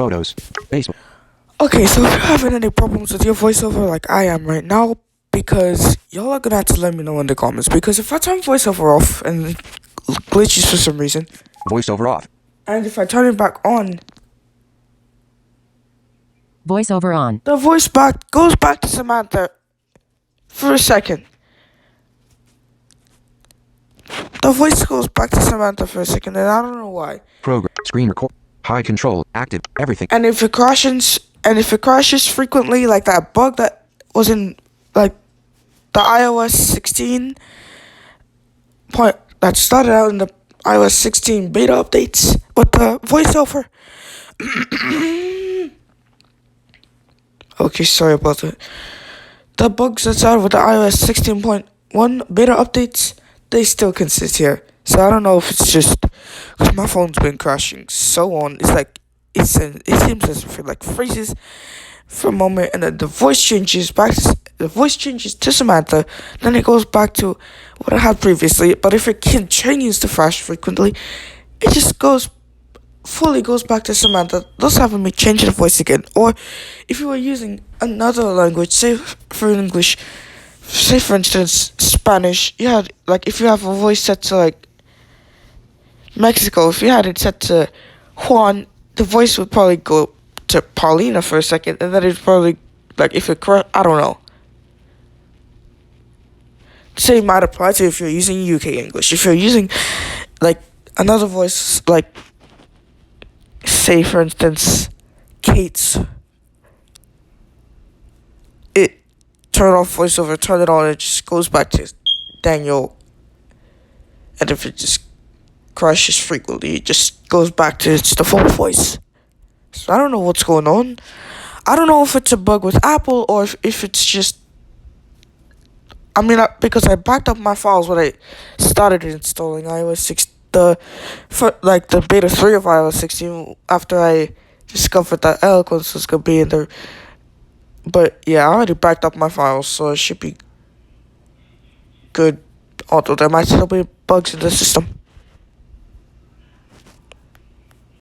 Photos. Facebook. Okay, so if you're having any problems with your voiceover like I am right now, because y'all are gonna have to let me know in the comments. Because if I turn voiceover off and it glitches for some reason, Voiceover off. and if I turn it back on, Voiceover on. the voice goes back to Samantha for a second. The voice goes back to Samantha for a second, and I don't know why. Program. Screen record. High control. Active. Everything. And if it crashes frequently, like that bug that was in like the iOS 16 point that started out in the iOS 16 beta updates with the voiceover. Okay, sorry about that. The bugs that started with the iOS 16.1 beta updates, they still consist here. So I don't know if it's just because my phone's been crashing so on. It's like it seems as if it like freezes for a moment, and then the voice changes to Samantha. Then it goes back to what I had previously. But if it continues to crash frequently, it just fully goes back to Samantha, thus having me change the voice again. Or if you were using another language, say for English, say for instance Spanish, you had like if you have a voice set to like Mexico, if you had it set to Juan, the voice would probably go to Paulina for a second, and then it'd probably like if it I don't know. Same might apply to if you're using UK English. If you're using like another voice, like say for instance Kate's, it turn off voiceover, turn it on, it just goes back to Daniel. And if it just crashes frequently, it just goes back to its default voice. So I don't know what's going on. I don't know if it's a bug with Apple or if it's just, I mean, because I backed up my files when I started installing iOS 6, the beta 3 of iOS 16, after I discovered that Eloquence was going to be in there. But yeah, I already backed up my files, so it should be good. Although there might still be bugs in the system.